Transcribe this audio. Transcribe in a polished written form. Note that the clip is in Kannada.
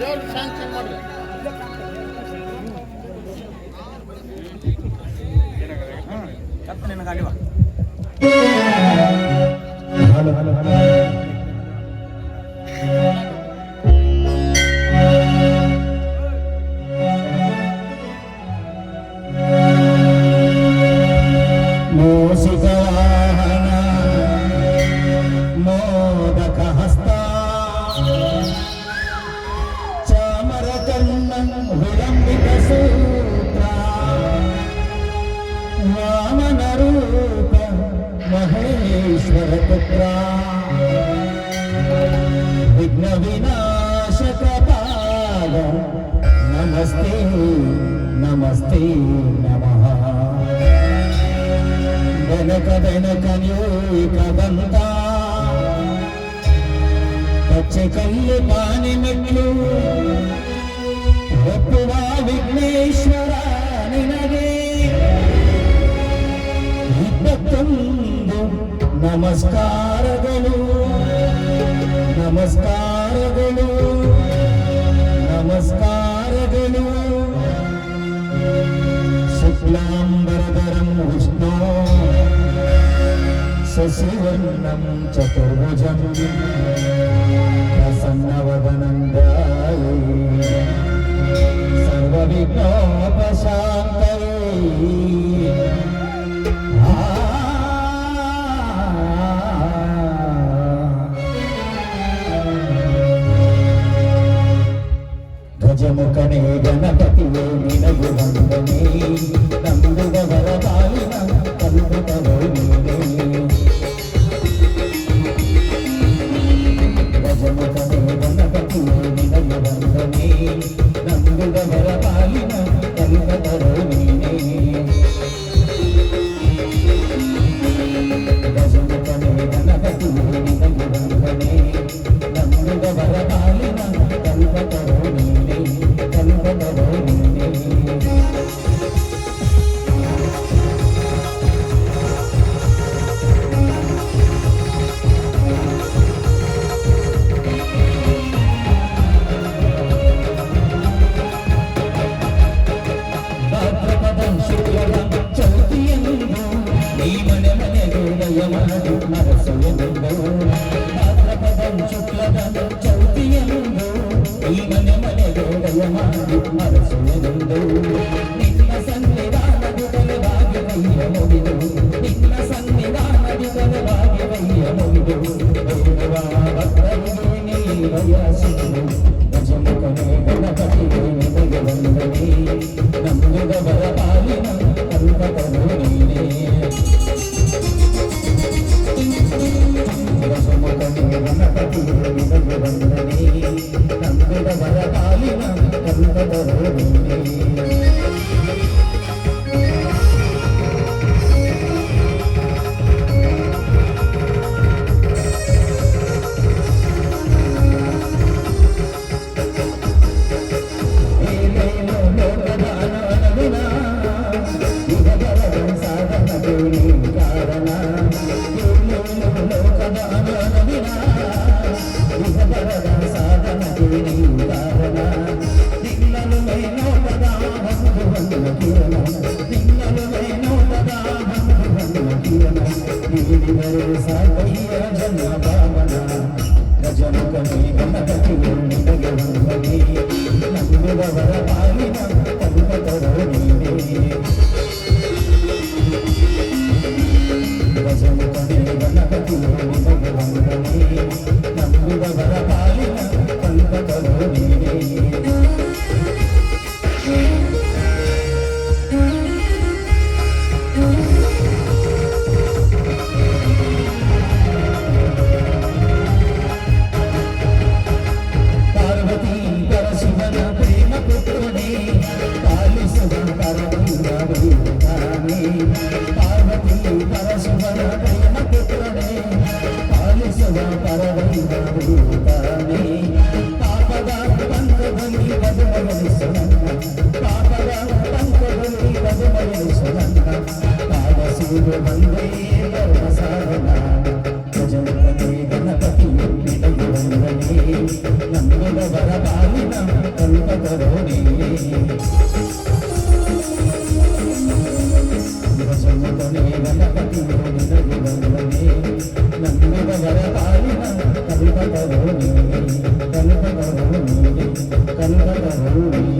ದೇವ್ರು ಶಾಂಕ್ಷನ್ ಮಾಡಲಿ. ಹಲೋ ಹಲೋ ಹಲೋ ಮೋಸಿಕವಾಹನ ಮೋದಕ ಹಸ್ತ ಚಾಮರ ಕರ್ಣಂ ವಿಳಂಬಿತ ಸೂತ್ರ ವಾಮನ ರೂಪ ಮಹೇಶ್ವರ ಪುತ್ರ ವಿಘ್ನ ವಿನಾಶಕ ಪಾದ ನಮಸ್ತೆ ನಮಸ್ತೆ ನಮಃ. ಬೆನಕ ಬೆನಕನ್ಯೂಕ ಬಂತ ಪಚ್ಚೆ ಕಲ್ಲು ಪಾನಿ ಮೆಟ್ಲು ಒಪ್ಪುವ ವಿಘ್ನೇಶ್ವರ ನಿನಗೆ ಇಪ್ಪತ್ತೊಂದು ನಮಸ್ಕಾರಗಳು ನಮಸ್ಕಾರಗಳು ನಮಸ್ಕಾರಗಳು. ಶುಕ್ಲಾಂಬರಧರಂ ವಿಷ್ಣು ಶಶಿವರ್ಣಂ ಚತುರ್ಭುಜಂ ಪ್ರಸನ್ನವದನಂ ಧ್ಯಾಯೇತ್ ಸರ್ವವಿಘ್ನೋಪಶಾಂತಯೇ. ಗಜಮುಖನೇ ಗಣಪತಿಯೇ ನಿನಗೆ ವಂದನೆ ನಂಬುವವರ ಬಾಳಿನ ಕಲ್ಪತರೋ ನೀನೇ. ಗಜಮುಖನೇ ಗಣಪತಿಯೇ ನಿನಗೆ ವಂದನೆ ನಂಬುವವರ ಬಾಳಿನ ಕಲ್ಪತರೋ ನೀನೇ. ಗಜಮುಖನೇ ಗಣಪತಿಯೇ ನಿನಗೆ ವಂದನೆ ನಂಬುವವರ ಬಾಳಿನ ಕಲ್ಪತರೋ ನೀನೇ ಕಲ್ಪತರೋ ನೀನೇ. ಭಾದ್ರಪದಂ ಶುಕ್ಲದಂ ಚೌತಿಯೆಂದು ನೀ ಮನೆ ಮನೆಗೆ ದಯಮಾಡಿ ಹರಸುವೆಂದು. ಭಾದ್ರಪದಂ ಶುಕ್ಲದಂ ಚೌತಿಯೆಂದು ಈ ಮನೆ ಮನೆಗೆ ದಯಮಾಡಿ ಹರಸುವೆಂದು. ನಿನ್ನ ಸನ್ನಿಧಾನದುಗಲೆ ಭಾಗ್ಯವಯ್ಯ ಮುಗಿದು ನಿನ್ನ ಸನ್ನಿಧಾನದುಗಲೆ ಭಾಗ್ಯವಯ್ಯ ಮುಗಿದು ಬೇಡುವ ಭಕ್ತರಿಗೆ ನೀವಯ ಸಿಗು. ಗಜಮುಖನೇ ಗಣಪತಿಗೆ ನಿನಗೆ ವಂದನೆ ನಂಬುವವರ ಪಾಲಿನ ಕಲ್ಪತರೋ ನೀನೇ. ಗಜಮುಖನೇ ಗಣಪತಿಗೆ ನಿನಗೆ ವಂದನೆ ನಂಬುವವರ ಪಾಲಿನ ಕಲ್ಪತರೋ ನೀನೇ. ಗಜಮುಖನೇ ಗಣಪತಿಯೇ ನಿನಗೆ ವಂದನೆ ನಂಬುವವರ ಪಾಲಿನ ಕಲ್ಪತರೋ ನೀನೇ. ಗಜಮುಖನೇ ಗಣಪತಿಯೇ ನಿನಗೆ ವಂದನೆ ನಂಬುವವರ ಪಾಲಿನ ಕಲ್ಪತರೋ ನೀನೇ. ಗಣಪತಿ ನಂಬುವವರ ಪಾಲಿನ ಕಲ್ಪತರು ನೀನೇ ಶಿವಶಂಕರನೇ ಗಣಪತಿಯು ನಿನಗೆ ವಂದನೆ ನಂಬುವವರ ಪಾಲಿನ ಕಲ್ಪತರು ನೀನೇ ಕಲ್ಪತರು ನೀನೇ ಕಲ್ಪತರು ನೀನೇ